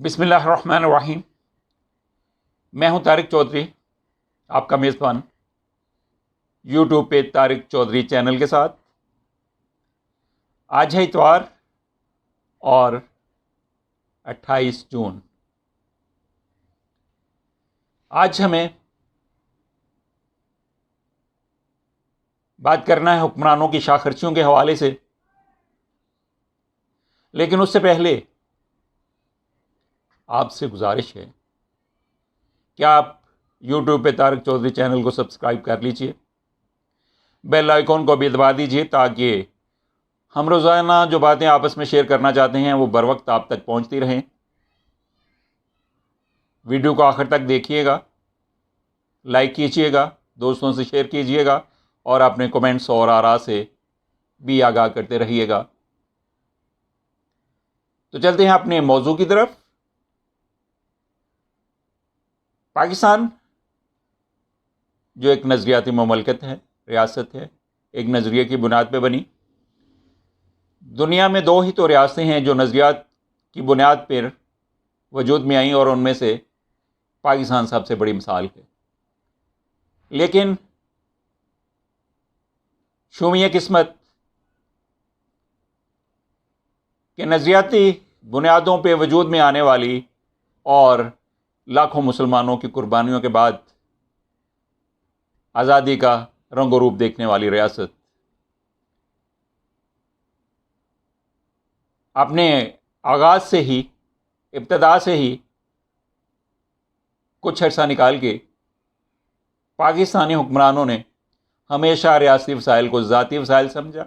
بسم اللہ الرحمن الرحیم۔ میں ہوں طارق چودھری، آپ کا میزبان یوٹیوب پہ طارق چودھری چینل کے ساتھ۔ آج ہے اتوار اور 28 جون۔ آج ہمیں بات کرنا ہے حکمرانوں کی شاہ خرچیوں کے حوالے سے، لیکن اس سے پہلے آپ سے گزارش ہے کہ آپ یوٹیوب پہ طارق چودھری چینل کو سبسکرائب کر لیجئے، بیل آئیکن کو بھی دبا دیجئے تاکہ ہم روزانہ جو باتیں آپس میں شیئر کرنا چاہتے ہیں وہ بر وقت آپ تک پہنچتی رہیں۔ ویڈیو کو آخر تک دیکھیے گا، لائک کیجیے گا، دوستوں سے شیئر کیجیے گا اور اپنے کمنٹس اور آراء سے بھی آگاہ کرتے رہیے گا۔ تو چلتے ہیں اپنے موضوع کی طرف۔ پاکستان جو ایک نظریاتی مملکت ہے، ریاست ہے، ایک نظریے کی بنیاد پہ بنی۔ دنیا میں دو ہی تو ریاستیں ہیں جو نظریات کی بنیاد پر وجود میں آئیں، اور ان میں سے پاکستان سب سے بڑی مثال ہے۔ لیکن شومیہ قسمت کہ نظریاتی بنیادوں پہ وجود میں آنے والی اور لاکھوں مسلمانوں کی قربانیوں کے بعد آزادی کا رنگ و روپ دیکھنے والی ریاست اپنے آغاز سے ہی، ابتدا سے ہی کچھ عرصہ نکال کے پاکستانی حکمرانوں نے ہمیشہ ریاستی وسائل کو ذاتی وسائل سمجھا،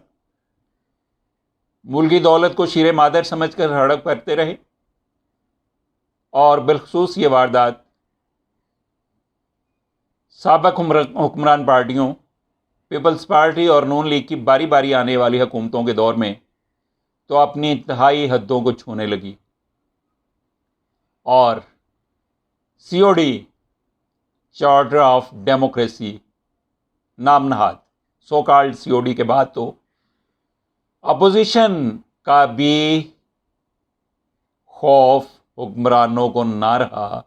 ملکی دولت کو شیر مادر سمجھ کر ہڑپ کرتے رہے، اور بالخصوص یہ واردات سابق حکمران پارٹیوں پیپلز پارٹی اور نون لیگ کی باری باری آنے والی حکومتوں کے دور میں تو اپنی انتہائی حدوں کو چھونے لگی، اور C O D charter of democracy نام نہاد سو کالڈ سی او ڈی کے بعد تو اپوزیشن کا بھی خوف حکمرانوں کو نہ رہا،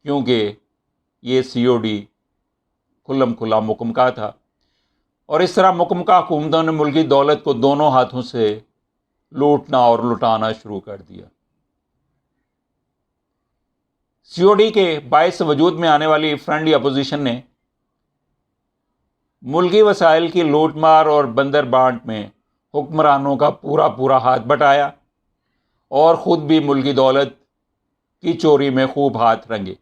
کیونکہ یہ سی او ڈی کھلم کھلا مکمکا تھا، اور اس طرح مکمکا حکومتوں نے ملکی دولت کو دونوں ہاتھوں سے لوٹنا اور لٹانا شروع کر دیا۔ سی او ڈی کے باعث وجود میں آنے والی فرینڈلی اپوزیشن نے ملکی وسائل کی لوٹ مار اور بندر بانٹ میں حکمرانوں کا پورا ہاتھ بٹایا، اور خود بھی ملکی دولت کی چوری میں خوب ہاتھ رنگے۔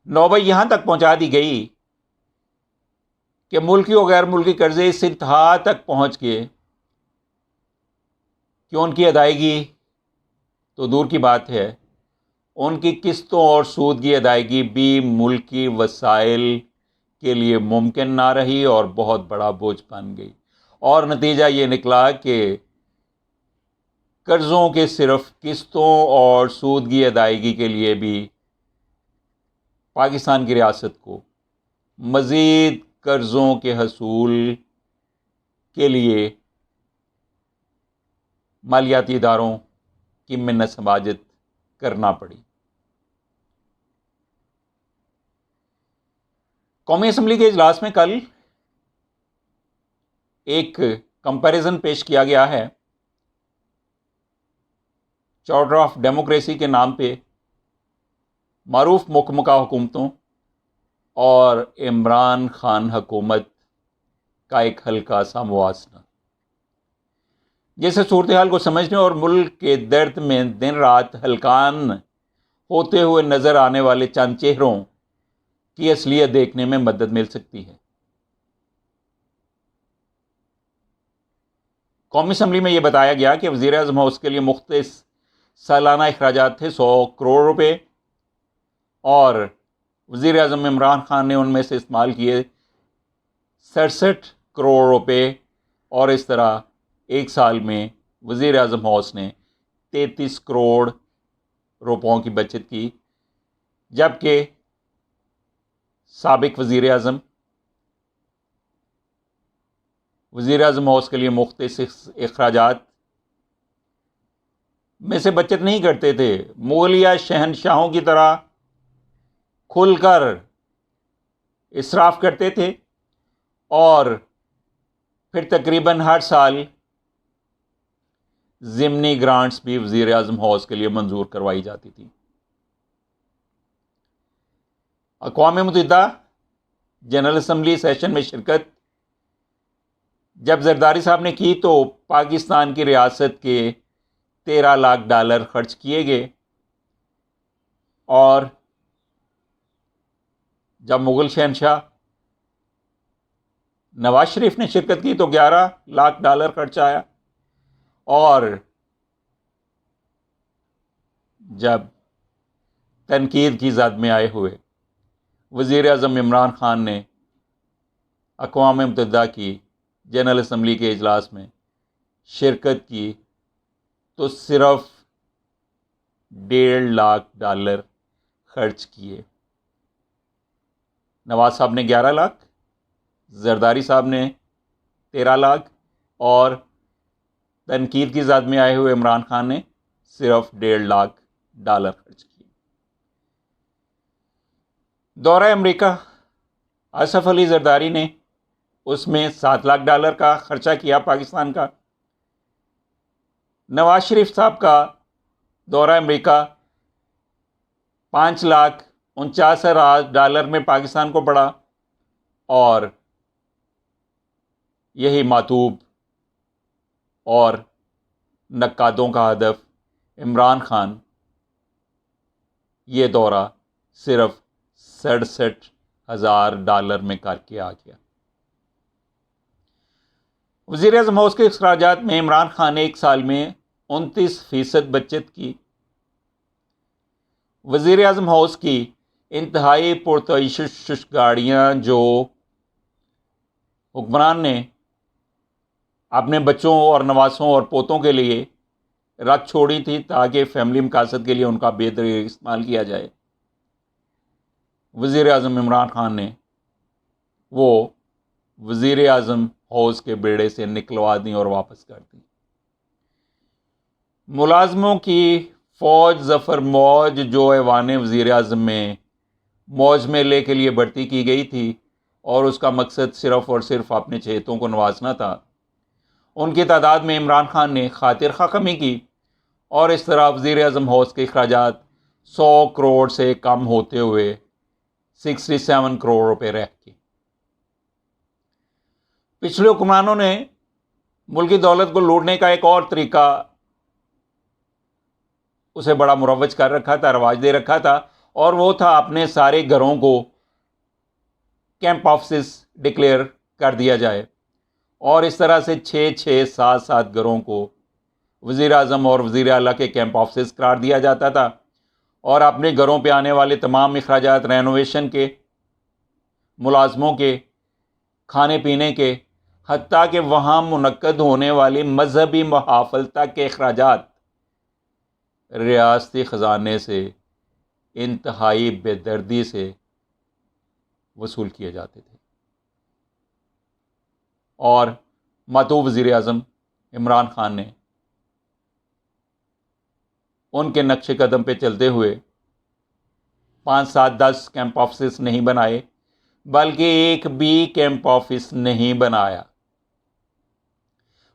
نوبت یہاں تک پہنچا دی گئی کہ ملکی و غیر ملکی قرضے اس انتہا تک پہنچ گئے کہ ان کی ادائیگی تو دور کی بات ہے، ان کی قسطوں اور سود کی ادائیگی بھی ملکی وسائل کے لیے ممکن نہ رہی اور بہت بڑا بوجھ بن گئی، اور نتیجہ یہ نکلا کہ قرضوں کے صرف قسطوں اور سود کی ادائیگی کے لیے بھی پاکستان کی ریاست کو مزید قرضوں کے حصول کے لیے مالیاتی اداروں کی منت سماجت کرنا پڑی۔ قومی اسمبلی کے اجلاس میں کل ایک کمپیریزن پیش کیا گیا ہے چارٹر آف ڈیموکریسی کے نام پہ معروف مکمکا حکومتوں اور عمران خان حکومت کا ایک ہلکا سا موازنہ، جیسے صورتحال کو سمجھنے اور ملک کے درد میں دن رات ہلکان ہوتے ہوئے نظر آنے والے چند چہروں کی اصلیت دیکھنے میں مدد مل سکتی ہے۔ قومی اسمبلی میں یہ بتایا گیا کہ وزیر اعظم ہاؤس کے لیے مختص سالانہ اخراجات تھے 100 کروڑ روپے، اور وزیر اعظم عمران خان نے ان میں سے استعمال کیے 67 کروڑ روپے، اور اس طرح ایک سال میں وزیر اعظم ہاؤس نے 33 کروڑ روپوں کی بچت کی، جبکہ سابق وزیر اعظم ہاؤس کے لیے مختص اخراجات میں سے بچت نہیں کرتے تھے، مغلیہ شہنشاہوں کی طرح کھل کر اسراف کرتے تھے، اور پھر تقریباً ہر سال ضمنی گرانٹس بھی وزیر اعظم ہاؤس کے لیے منظور کروائی جاتی تھی۔ اقوام متحدہ جنرل اسمبلی سیشن میں شرکت جب زرداری صاحب نے کی تو پاکستان کی ریاست کے $13 لاکھ خرچ کیے گئے، اور جب مغل شہنشاہ نواز شریف نے شرکت کی تو $11 لاکھ خرچ آیا، اور جب تنقید کی زد میں آئے ہوئے وزیر اعظم عمران خان نے اقوام متحدہ کی جنرل اسمبلی کے اجلاس میں شرکت کی تو صرف $1.5 لاکھ خرچ کیے۔ نواز صاحب نے 11 لاکھ، زرداری صاحب نے 13 لاکھ، اور تنقید کی زد میں آئے ہوئے عمران خان نے صرف $1.5 لاکھ خرچ کیے۔ دورہ امریکہ، آصف علی زرداری نے اس میں $7 لاکھ کا خرچہ کیا پاکستان کا۔ نواز شریف صاحب کا دورہ امریکہ $5,49,000 میں پاکستان کو پڑا، اور یہی ماتوب اور نقادوں کا ہدف عمران خان یہ دورہ صرف $67,000 میں کر کے آ گیا۔ وزیر اعظم ہاؤس کے اخراجات میں عمران خان نے ایک سال میں 29% بچت کی۔ وزیر اعظم ہاؤس کی انتہائی پرتعیش گاڑیاں جو حکمران نے اپنے بچوں اور نواسوں اور پوتوں کے لیے رکھ چھوڑی تھی تاکہ فیملی مقاصد کے لیے ان کا بے دریغ استعمال کیا جائے، وزیر اعظم عمران خان نے وہ وزیر اعظم ہاؤس کے بیڑے سے نکلوا دیں اور واپس کر دیں۔ ملازموں کی فوج ظفر موج جو ایوان وزیر اعظم میں موج میلے کے لیے بھرتی کی گئی تھی اور اس کا مقصد صرف اور صرف اپنے چہیتوں کو نوازنا تھا، ان کی تعداد میں عمران خان نے خاطر خواہ کمی کی، اور اس طرح وزیر اعظم ہاؤس کے اخراجات 100 کروڑ سے کم ہوتے ہوئے 67 کروڑ روپے رہ گئے۔ پچھلے حکمرانوں نے ملکی دولت کو لوٹنے کا ایک اور طریقہ اسے بڑا مروج کر رکھا تھا، رواج دے رکھا تھا، اور وہ تھا اپنے سارے گھروں کو کیمپ آفسز ڈکلیئر کر دیا جائے، اور اس طرح سے 7 گھروں کو وزیر اعظم اور وزیر اعلیٰ کے کیمپ آفسز قرار دیا جاتا تھا، اور اپنے گھروں پہ آنے والے تمام اخراجات، رینوویشن کے، ملازموں کے، کھانے پینے کے، حتیٰ کہ وہاں منعقد ہونے والی مذہبی محافل تک کے اخراجات ریاستی خزانے سے انتہائی بے دردی سے وصول کیے جاتے تھے، اور ماتوب وزیر اعظم عمران خان نے ان کے نقش قدم پہ چلتے ہوئے 5 7 10 کیمپ آفسز نہیں بنائے، بلکہ ایک بھی کیمپ آفس نہیں بنایا۔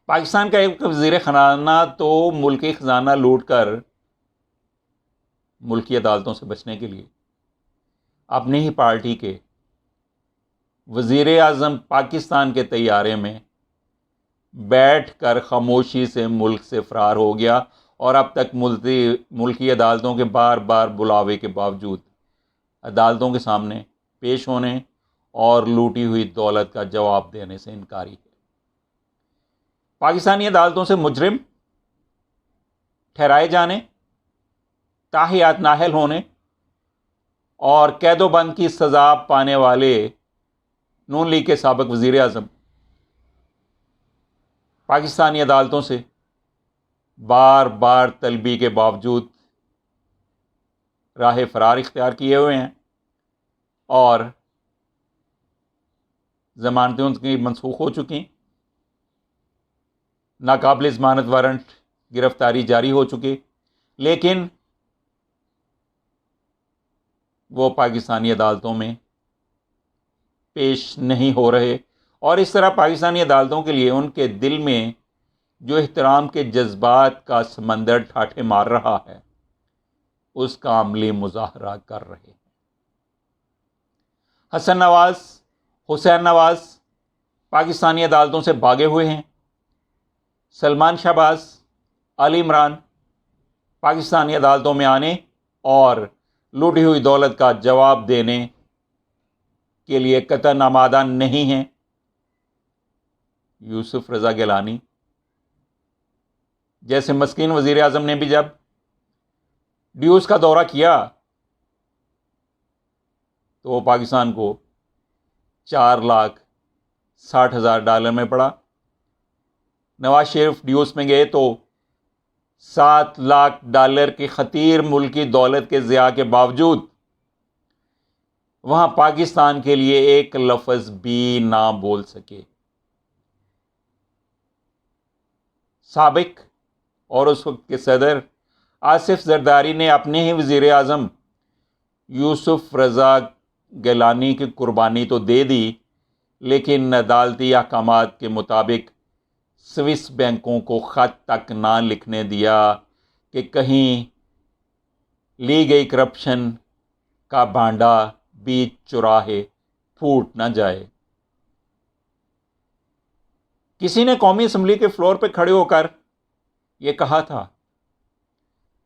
پاکستان کا ایک وزیر خزانہ تو ملکی خزانہ لوٹ کر ملکی عدالتوں سے بچنے کے لیے اپنی ہی پارٹی کے وزیر اعظم پاکستان کے طیارے میں بیٹھ کر خاموشی سے ملک سے فرار ہو گیا، اور اب تک ملکی عدالتوں کے بار بار بلاوے کے باوجود عدالتوں کے سامنے پیش ہونے اور لوٹی ہوئی دولت کا جواب دینے سے انکاری ہے۔ پاکستانی عدالتوں سے مجرم ٹھہرائے جانے، تاحیات نااہل ہونے اور قید و بند کی سزا پانے والے نون لیگ کے سابق وزیر اعظم پاکستانی عدالتوں سے بار بار طلبی کے باوجود راہ فرار اختیار کیے ہوئے ہیں، اور ضمانتیں ان کی منسوخ ہو چکی، ناقابل ضمانت وارنٹ گرفتاری جاری ہو چکی، لیکن وہ پاکستانی عدالتوں میں پیش نہیں ہو رہے، اور اس طرح پاکستانی عدالتوں کے لیے ان کے دل میں جو احترام کے جذبات کا سمندر ٹھاٹھے مار رہا ہے، اس کا عملی مظاہرہ کر رہے ہیں۔ حسن نواز، حسین نواز پاکستانی عدالتوں سے بھاگے ہوئے ہیں۔ سلمان شہباز، علی عمران پاکستانی عدالتوں میں آنے اور لوٹی ہوئی دولت کا جواب دینے کے لیے قطعاً آمادہ نہیں ہیں۔ یوسف رضا گیلانی جیسے مسکین وزیر اعظم نے بھی جب ڈیوس کا دورہ کیا تو وہ پاکستان کو $4,60,000 میں پڑا۔ نواز شریف ڈیوس میں گئے تو $7 لاکھ کی خطیر ملکی دولت کے ضیاع کے باوجود وہاں پاکستان کے لیے ایک لفظ بھی نہ بول سکے۔ سابق اور اس وقت کے صدر آصف زرداری نے اپنے ہی وزیر اعظم یوسف رضا گیلانی کی قربانی تو دے دی، لیکن عدالتی احکامات کے مطابق سوئس بینکوں کو خط تک نہ لکھنے دیا کہ کہیں لی گئی کرپشن کا بھانڈا بیچ چوراہے پھوٹ نہ جائے۔ کسی نے قومی اسمبلی کے فلور پہ کھڑے ہو کر یہ کہا تھا،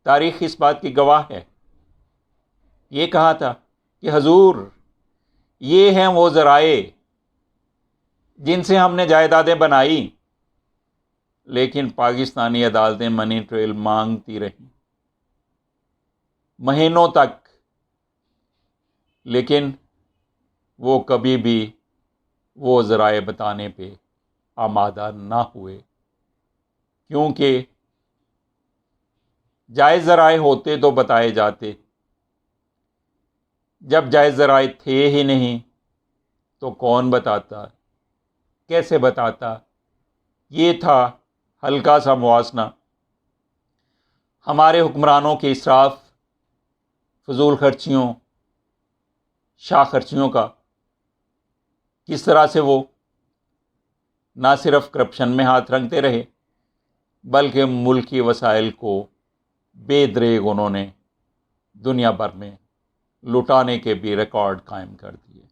تاریخ اس بات کی گواہ ہے، یہ کہا تھا کہ حضور یہ ہیں وہ ذرائع جن سے ہم نے جائیدادیں بنائی، لیکن پاکستانی عدالتیں منی ٹریل مانگتی رہیں مہینوں تک، لیکن وہ کبھی بھی وہ ذرائع بتانے پہ آمادہ نہ ہوئے، کیونکہ جائز ذرائع ہوتے تو بتائے جاتے، جب جائز ذرائع تھے ہی نہیں تو کون بتاتا، کیسے بتاتا؟ یہ تھا ہلکا سا موازنہ ہمارے حکمرانوں کے اسراف، فضول خرچیوں، شاہ خرچیوں کا، کس طرح سے وہ نہ صرف کرپشن میں ہاتھ رنگتے رہے بلکہ ملکی وسائل کو بے دریغ انہوں نے دنیا بھر میں لٹانے کے بھی ریکارڈ قائم کر دیے۔